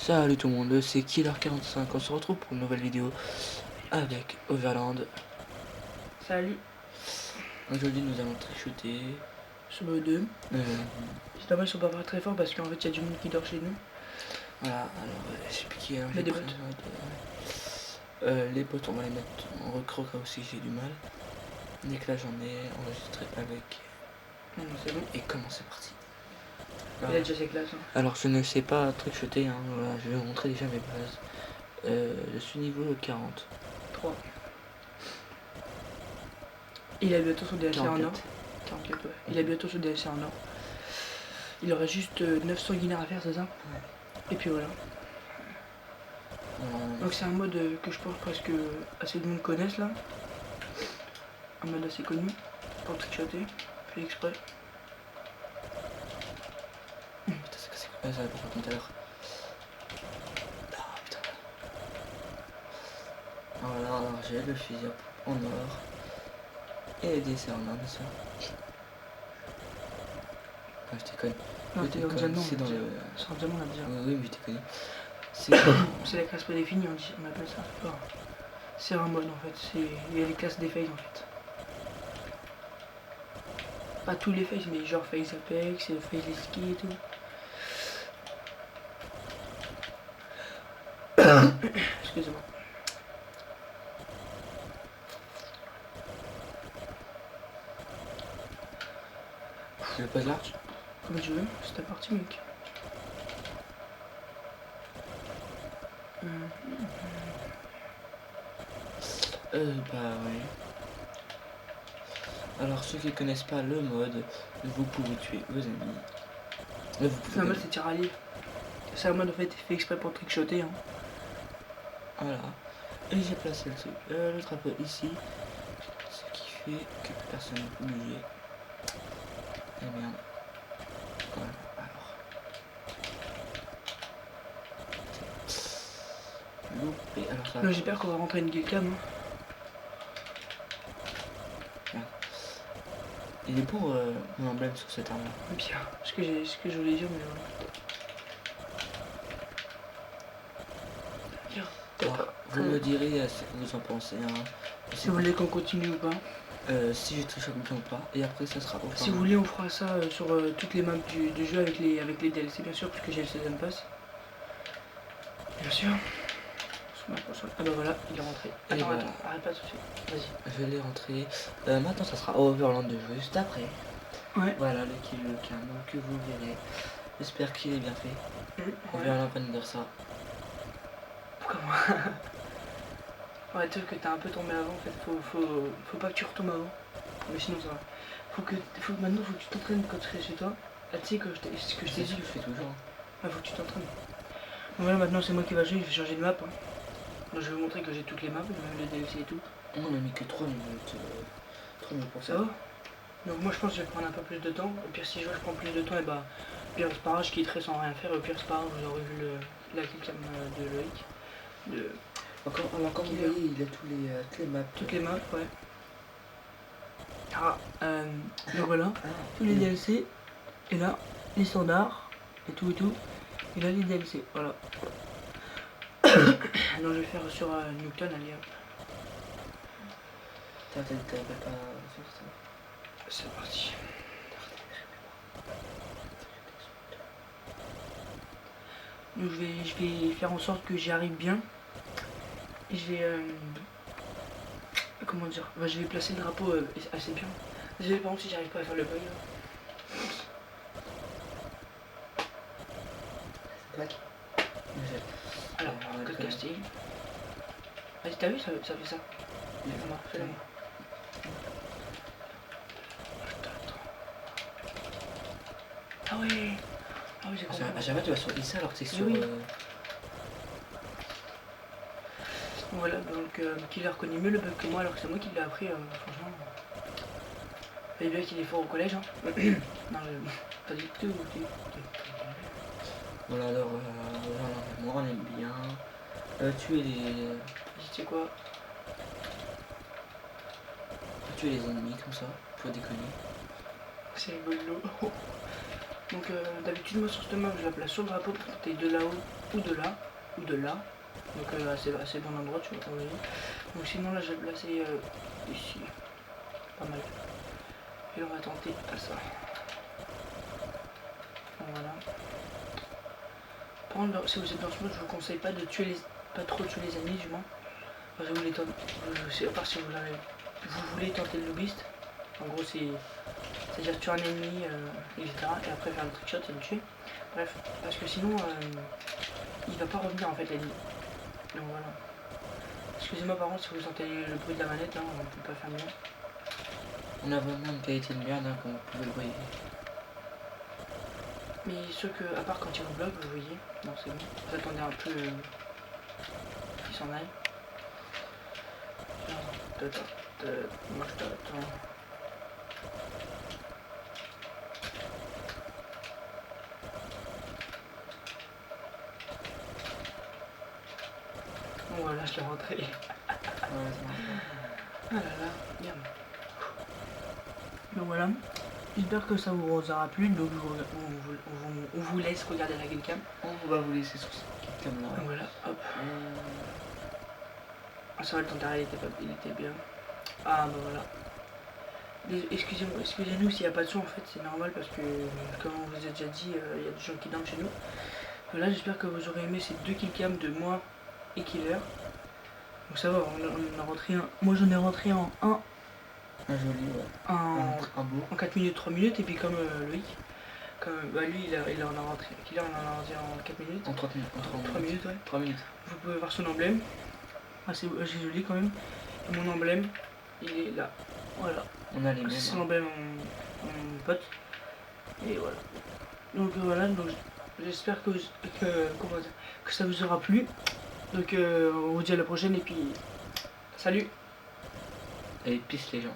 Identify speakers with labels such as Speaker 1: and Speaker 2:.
Speaker 1: Salut tout le monde, c'est Killer45, on se retrouve pour une nouvelle vidéo avec Overland.
Speaker 2: Salut.
Speaker 1: Aujourd'hui nous allons trichoter
Speaker 2: Sur le 2. C'est dommage qu'ils sont pas très fort parce qu'en fait il y a du monde qui dort chez nous.
Speaker 1: Voilà, alors je sais plus qui est.
Speaker 2: Mais des potes.
Speaker 1: Les potes on va les mettre en recroque aussi, j'ai du mal. Dès que là j'en ai enregistré avec.
Speaker 2: Non, c'est bon.
Speaker 1: Et comment c'est parti.
Speaker 2: Il a déjà ses classes. Hein.
Speaker 1: Alors je ne sais pas trichoter, hein, voilà, je vais vous montrer déjà mes bases. Je suis niveau 40.
Speaker 2: 3. Il a bientôt son DLC
Speaker 1: 44.
Speaker 2: en or. 44, ouais. Il a bientôt son DLC en or. Il aura juste 900 guinards à faire, c'est ça?
Speaker 1: Ouais.
Speaker 2: Et puis voilà. Donc c'est un mode que je pense presque assez de monde connaissent là. Un mode assez connu. Pour trichoter. Fait exprès.
Speaker 1: Putain, c'est cassé comme ça, comme tout à l'heure. Ah putain. Voilà, alors j'ai le fusil en or. Et les décès en or, bien sûr. Ah, je déconne.
Speaker 2: Non,
Speaker 1: Je déconne, c'est dans le.
Speaker 2: C'est un diamant là déjà.
Speaker 1: Oui, mais je déconne.
Speaker 2: C'est la classe prédéfinie, on appelle ça. C'est un mode en fait. Il y a les classes des phases en fait. Pas tous les phases, mais genre phase Apex, phase les skis et tout. Excusez-moi.
Speaker 1: Je le pose large.
Speaker 2: Comme tu veux, c'est ta partie mec.
Speaker 1: Bah oui. Alors ceux qui connaissent pas le mode, vous pouvez tuer vos amis.
Speaker 2: C'est un mode c'est tir à livre. C'est un mode en fait fait exprès pour trickshotter. Hein.
Speaker 1: Voilà. Et j'ai placé le truc, le drapeau ici. Ce qui fait que personne n'est obligé. Et merde. Voilà, alors. Loupé, alors ça.
Speaker 2: J'espère qu'on va rentrer une guild cam. Hein.
Speaker 1: Il est pour mon emblème sur cette arme là.
Speaker 2: Bien, ce que je voulais dire, mais bien.
Speaker 1: Alors, vous me direz ce que vous en pensez. Hein.
Speaker 2: Si vous voulez qu'on continue ou pas.
Speaker 1: Si j'ai triché ou pas. Et après ça sera au
Speaker 2: Si vous voulez on fera ça sur toutes les maps du jeu avec les DLC bien sûr, parce que j'ai le season pass. Bien sûr. Ah bah voilà, il est rentré. Attends,
Speaker 1: voilà.
Speaker 2: attends, arrête pas tout de suite. Vas-y.
Speaker 1: Je l'ai rentré. Maintenant ça sera Overland de jouer juste après.
Speaker 2: Ouais.
Speaker 1: Voilà le kill cam que vous verrez. J'espère qu'il est bien fait. On
Speaker 2: Ouais.
Speaker 1: verra la peine de dire ça.
Speaker 2: Comment? Ouais, tu sais que t'as un peu tombé avant en fait, faut pas que tu retombes avant. Mais sinon ça va. Maintenant faut que tu t'entraînes quand tu seras chez toi. Là tu sais que je t'ai dit.
Speaker 1: Je fais toujours.
Speaker 2: Ah, faut que tu t'entraînes. Donc voilà, maintenant c'est moi qui va jouer, je vais changer de map. Hein. Donc, je vais vous montrer que j'ai toutes les maps, même les DLC et tout.
Speaker 1: On a mis que 3 minutes. 3 minutes pour
Speaker 2: ça. Va. Donc moi je pense que je vais prendre un peu plus de temps. Au pire si je prends plus de temps, et bah pire c'est pas grave, je quitterai sans rien faire. Au pire c'est pas grave, vous aurez vu la killcam de Loïc.
Speaker 1: Encore vous voyez, il a toutes les maps.
Speaker 2: Toutes les maps, ouais. Ah, donc voilà, tous les DLC. Et là, les standards, et tout. Et là les DLC, voilà. Donc je vais faire sur Newton, allez hop.
Speaker 1: T'as pas sur ça.
Speaker 2: C'est parti. Donc je vais faire en sorte que j'y arrive bien. Et je vais comment dire, bah, je vais placer le drapeau assez bien. Désolé par contre si j'arrive pas à faire le bug.
Speaker 1: Plaque.
Speaker 2: Alors, code casting. Vas-y, t'as vu, ça fait ça. Fais-le moi. Ah oui. Ah oui, j'ai compris.
Speaker 1: À jamais tu vas sur Issa alors que c'est sur.
Speaker 2: Oui. Voilà, donc qu'il a reconnu mieux le bug que moi alors que c'est moi qui l'ai appris, franchement. Et bien qu'il est fort au collège, hein. Non, pas du tout.
Speaker 1: Voilà, alors, moi on aime bien. Tuer les.
Speaker 2: Tu sais quoi?
Speaker 1: Tuer les ennemis comme ça, pour déconner.
Speaker 2: C'est rigolo. Donc d'habitude moi sur cette map je la place sur le drapeau pour que de là-haut ou de là ou de là. Donc assez bon endroit tu vois. Donc sinon là je vais placer ici. Pas mal. Et on va tenter à ça. Donc, voilà. Par contre, si vous êtes dans ce mode, je vous conseille pas de tuer pas trop tuer les ennemis du moins. Enfin, je vous les tente, à part si vous voulez tenter le lobbyiste. En gros c'est-à-dire tuer un ennemi, etc. Et après faire le trickshot et le tuer. Bref, parce que sinon il va pas revenir en fait l'ennemi. Donc voilà. Excusez-moi par contre si vous sentez le bruit de la manette, hein, on peut pas faire mieux.
Speaker 1: On a vraiment une qualité de merde, hein, comme vous pouvez le voir.
Speaker 2: Mais ceux que, à part quand il vous bloque, vous voyez, non c'est bon, vous attendez un peu qu'il s'en aille. Moi je t'attends. Bon voilà, je l'ai rentré. Ah là là, merde. Donc voilà, j'espère que ça vous aura plu, donc on vous laisse regarder la webcam.
Speaker 1: On va vous laisser sur cette cam là.
Speaker 2: Voilà, hop. Ah ça va, le temps d'arrêt il était bien. Ah bah voilà. Excusez-nous s'il n'y a pas de son en fait, c'est normal parce que comme on vous a déjà dit, il y a des gens qui dorment chez nous. Voilà, j'espère que vous aurez aimé ces 2 killcams de moi et Killer. Donc ça va, on a rentré un. Moi j'en ai rentré en 1.
Speaker 1: Un joli, ouais. Un beau.
Speaker 2: En 4 minutes, 3 minutes, et puis comme Loïc, bah lui il en a rentré. Killer on en a rentré en 4 minutes.
Speaker 1: En 3 minutes.
Speaker 2: 3 minutes, ouais.
Speaker 1: 3 minutes.
Speaker 2: Vous pouvez voir son emblème. Assez joli quand même. Et mon emblème, il est là. Voilà.
Speaker 1: On a les mêmes.
Speaker 2: C'est l'emblème en pote. Et voilà. Donc voilà, donc j'espère que ça vous aura plu. Donc on vous dit à la prochaine et puis salut.
Speaker 1: Et pisse les gens.